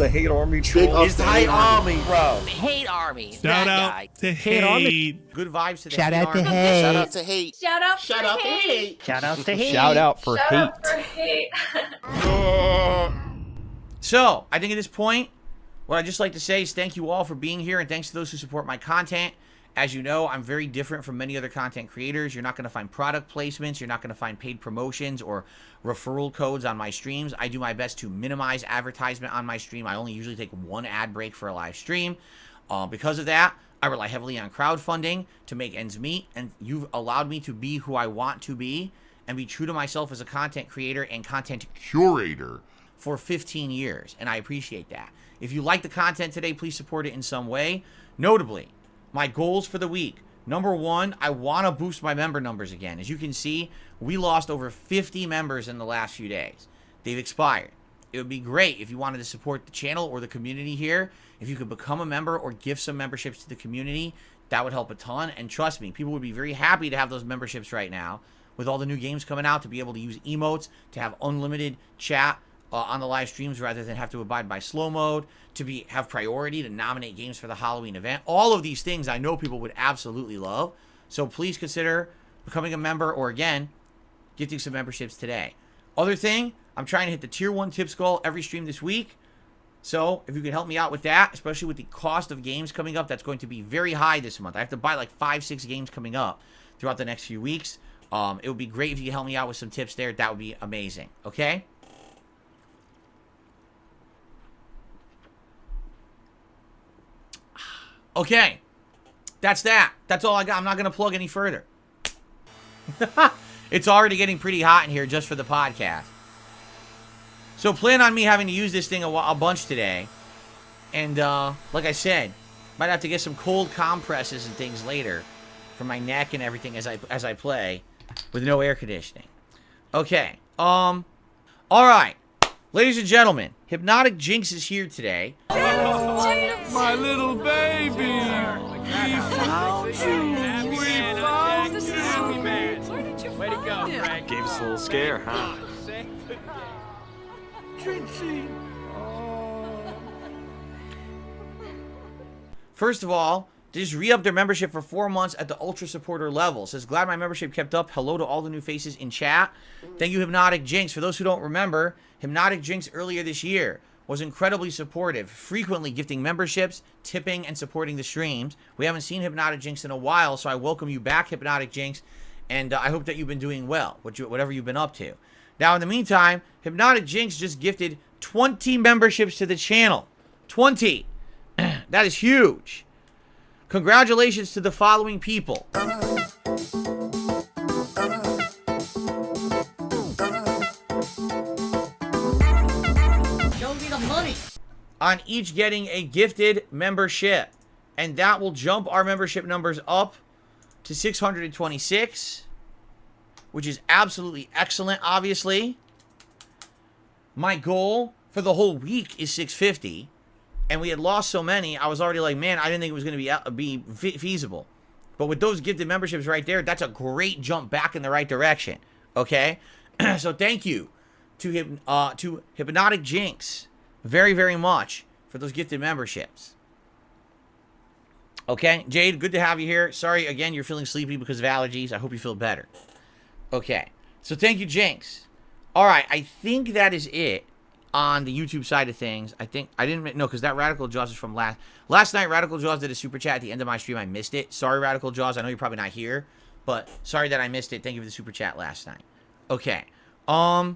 the Hate Army Big troll. It's the Hate Army, bro. Hate Army. Shout that out guy. to Hate. Good vibes to the Shout Hate out to Army. Hate. Shout out to Hate. Shout out Shout for out to hate. Hate. Shout out to Hate. Shout out for Shout hate. out for hate. So, I think at this point, what I'd just like to say is thank you all for being here, and thanks to those who support my content. As you know, I'm very different from many other content creators. You're not going to find product placements. You're not going to find paid promotions or referral codes on my streams. I do my best to minimize advertisement on my stream. I only usually take one ad break for a live stream. Because of that, I rely heavily on crowdfunding to make ends meet, and you've allowed me to be who I want to be and be true to myself as a content creator and content curator for 15 years, and I appreciate that. If you like the content today, please support it in some way. Notably, my goals for the week. Number one, I want to boost my member numbers again. As you can see, we lost over 50 members in the last few days. They've expired. It would be great if you wanted to support the channel or the community here. If you could become a member or give some memberships to the community, that would help a ton. And trust me, people would be very happy to have those memberships right now with all the new games coming out, to be able to use emotes, to have unlimited chat on the live streams rather than have to abide by slow mode, to have priority to nominate games for the Halloween event. All of these things I know people would absolutely love. So please consider becoming a member or, again, gifting some memberships today. Other thing, I'm trying to hit the tier 1 tip skull every stream this week. So if you can help me out with that, especially with the cost of games coming up, that's going to be very high this month. I have to buy like 5-6 games coming up throughout the next few weeks. It would be great if you could help me out with some tips there. That would be amazing. Okay? Okay, that's that. That's all I got. I'm not going to plug any further. It's already getting pretty hot in here just for the podcast. So plan on me having to use this thing a bunch today. And like I said, might have to get some cold compresses and things later for my neck and everything as I play with no air conditioning. Okay. All right. Ladies and gentlemen, Hypnotic Jinx is here today. My little baby. We found you. We found you. Way to go, Frank. Gave us a little scare, huh? Trixie. First of all, just re-up their membership for 4 months at the Ultra Supporter level. Says, glad my membership kept up. Hello to all the new faces in chat. Thank you, Hypnotic Jinx. For those who don't remember, Hypnotic Jinx earlier this year was incredibly supportive, frequently gifting memberships, tipping, and supporting the streams. We haven't seen Hypnotic Jinx in a while, so I welcome you back, Hypnotic Jinx, and I hope that you've been doing well, whatever you've been up to. Now, in the meantime, Hypnotic Jinx just gifted 20 memberships to the channel. 20! That is huge. Congratulations to the following people. Show me the money. On each getting a gifted membership. And that will jump our membership numbers up to 626. Which is absolutely excellent, obviously. My goal for the whole week is 650. And we had lost so many, I was already like, man, I didn't think it was going to be feasible. But with those gifted memberships right there, that's a great jump back in the right direction. Okay? So thank you to Hypnotic Jinx very, very much for those gifted memberships. Okay? Jade, good to have you here. Sorry, again, you're feeling sleepy because of allergies. I hope you feel better. Okay. So thank you, Jinx. All right. I think that is it on the YouTube side of things. I think I didn't know because that Radical Jaws is from last night. Radical Jaws did a super chat at the end of my stream. I missed it. Sorry, Radical Jaws. I know you're probably not here, but sorry that I missed it. Thank you for the super chat last night. Okay. All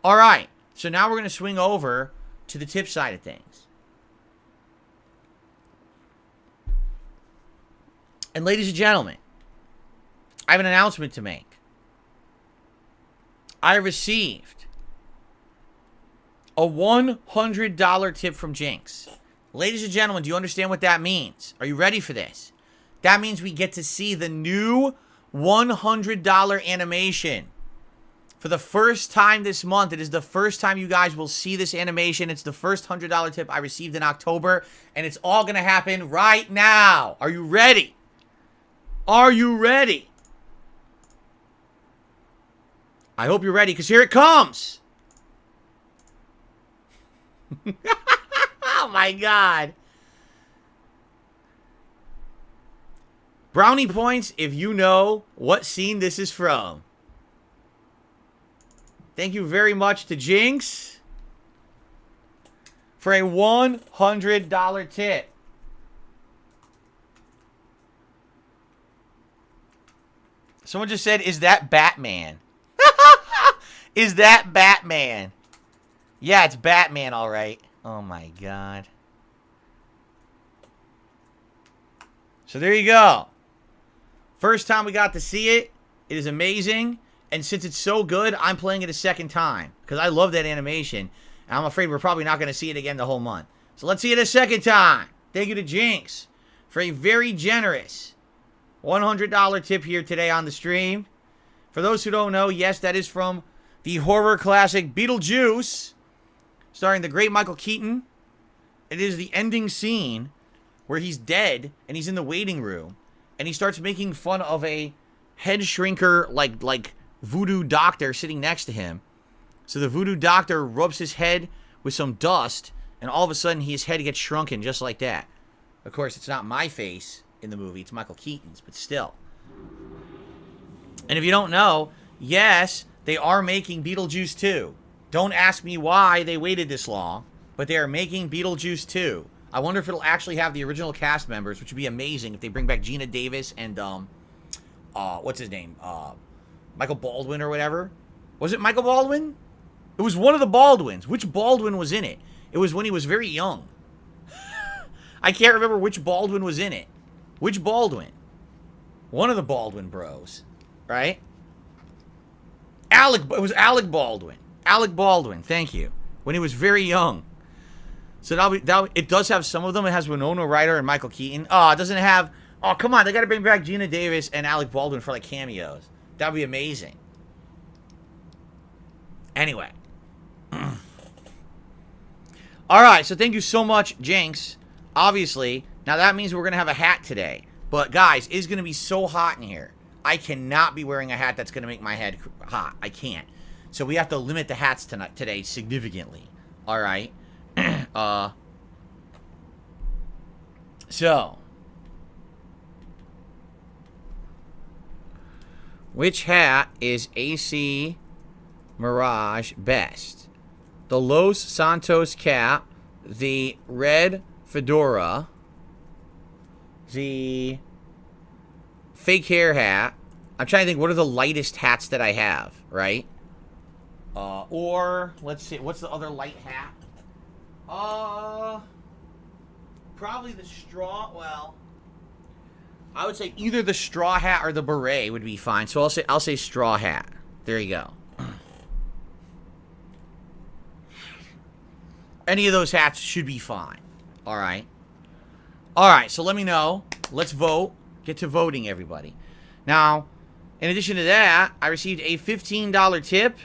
right. So now we're gonna swing over to the tip side of things. And ladies and gentlemen, I have an announcement to make. I received a $100 tip from Jinx. Ladies and gentlemen, do you understand what that means? Are you ready for this? That means we get to see the new $100 animation. For the first time this month, it is the first time you guys will see this animation. It's the first $100 tip I received in October, and it's all going to happen right now. Are you ready? Are you ready? I hope you're ready, because here it comes. my God. Brownie points if you know what scene this is from. Thank you very much to Jinx for a $100 tip. Someone just said, is that Batman? Is that Batman? Yeah, it's Batman, all right. Oh, my God. So there you go. First time we got to see it. It is amazing. And since it's so good, I'm playing it a second time. Because I love that animation. And I'm afraid we're probably not going to see it again the whole month. So let's see it a second time. Thank you to Jinx for a very generous $100 tip here today on the stream. For those who don't know, yes, that is from the horror classic Beetlejuice, starring the great Michael Keaton. It is the ending scene where he's dead and he's in the waiting room and he starts making fun of a head shrinker like voodoo doctor sitting next to him. So the voodoo doctor rubs his head with some dust and all of a sudden his head gets shrunken just like that. Of course, it's not my face in the movie, it's Michael Keaton's, but still. And if you don't know, yes, they are making Beetlejuice 2. Don't ask me why they waited this long, but they are making Beetlejuice 2. I wonder if it'll actually have the original cast members, which would be amazing if they bring back Gina Davis and, what's his name? Michael Baldwin or whatever. Was it Michael Baldwin? It was one of the Baldwins. Which Baldwin was in it? It was when he was very young. I can't remember which Baldwin was in it. Which Baldwin? One of the Baldwin bros, right? It was Alec Baldwin. Alec Baldwin, thank you. When he was very young. So it does have some of them. It has Winona Ryder and Michael Keaton. Oh, it doesn't have... Oh, come on. They got to bring back Gina Davis and Alec Baldwin for, like, cameos. That would be amazing. Anyway. Alright, so thank you so much, Jinx. Obviously, now that means we're going to have a hat today. But, guys, it's going to be so hot in here. I cannot be wearing a hat that's going to make my head hot. I can't. So we have to limit the hats today significantly. Alright. So. Which hat is AC Mirage best? The Los Santos cap, the red fedora, the fake hair hat. I'm trying to think, what are the lightest hats that I have, right? Or, let's see, what's the other light hat? Probably the straw, well, I would say either the straw hat or the beret would be fine. So I'll say straw hat. There you go. Any of those hats should be fine. All right. All right, so let me know. Let's vote. Get to voting, everybody. Now, in addition to that, I received a $15 tip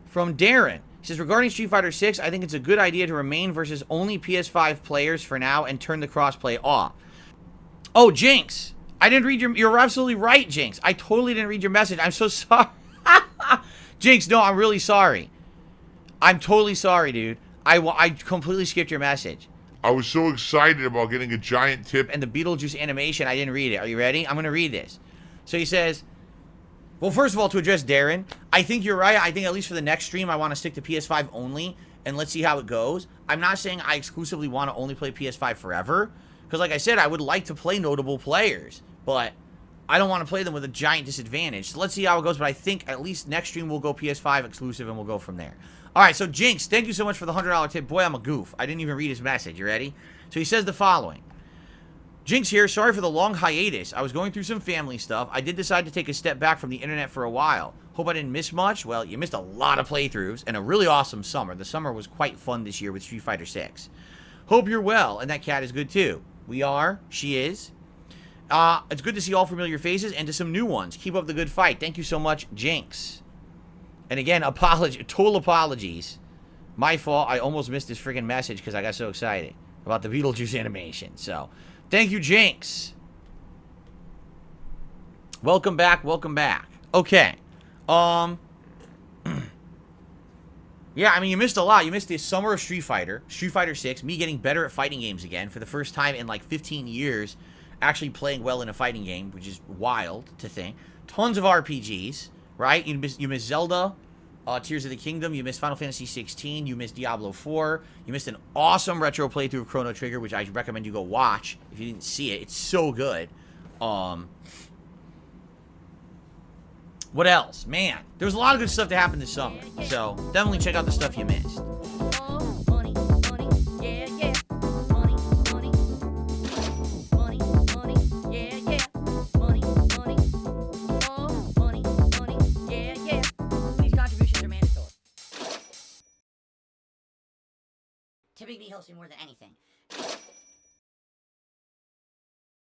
from Darren. He says, regarding Street Fighter 6, I think it's a good idea to remain versus only PS5 players for now and turn the crossplay off. Oh, Jinx. I didn't read you're absolutely right, Jinx. I totally didn't read your message. I'm so sorry. Jinx, no, I'm really sorry. I'm totally sorry, dude. I completely skipped your message. I was so excited about getting a giant tip. And the Beetlejuice animation, I didn't read it. Are you ready? I'm going to read this. So he says, well, first of all, to address Darren, I think you're right. I think at least for the next stream, I want to stick to PS5 only, and let's see how it goes. I'm not saying I exclusively want to only play PS5 forever, because like I said, I would like to play notable players, but I don't want to play them with a giant disadvantage. So let's see how it goes, but I think at least next stream we'll go PS5 exclusive, and we'll go from there. All right, so Jinx, thank you so much for the $100 tip. Boy, I'm a goof. I didn't even read his message. You ready? So he says the following. Jinx here, sorry for the long hiatus. I was going through some family stuff. I did decide to take a step back from the internet for a while. Hope I didn't miss much. Well, you missed a lot of playthroughs and a really awesome summer. The summer was quite fun this year with Street Fighter 6. Hope you're well, and that cat is good too. We are. She is. It's good to see all familiar faces and to some new ones. Keep up the good fight. Thank you so much, Jinx. And again, total apologies. My fault. I almost missed this freaking message because I got so excited about the Beetlejuice animation. So, thank you, Jinx. Welcome back. Welcome back. Okay. Yeah, I mean, you missed a lot. You missed the summer of Street Fighter 6, me getting better at fighting games again for the first time in like 15 years, actually playing well in a fighting game, which is wild to think. Tons of RPGs, right? You missed Zelda, Tears of the Kingdom. You missed Final Fantasy 16. You missed Diablo 4. You missed an awesome retro playthrough of Chrono Trigger, which I recommend you go watch if you didn't see it. It's so good. What else? Man, there was a lot of good stuff that happened this summer. So definitely check out the stuff you missed. Money, money, yeah, yeah. Money, money. Money, money, yeah, yeah. Money, money. Oh, money, money, yeah, yeah. These contributions are mandatory. Tipping me helps me more than anything.